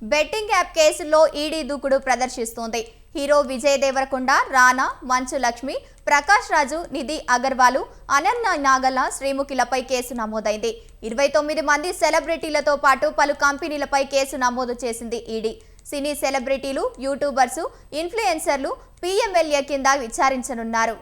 Betting app కేసుల్లో ED దూకుడు ప్రదర్శిస్తోంది. Hero Vijay Devarakonda, రానా, మంచు లక్ష్మి, ప్రకాష్ రాజు, Nidhi Agarwal, Ananya Nagalla, శ్రీముఖిలపై case నమోదైంది. 29 మంది సెలబ్రిటీలతో పాటు పలు కంపెనీలపై కేసు నమోదు చేసింది ఈడీ. సినీ సెలబ్రిటీలు, యూట్యూబర్స్, ఇన్ఫ్లుయెన్సర్లు, పీఎంఎల్ఏ కింద విచారించనున్నారు.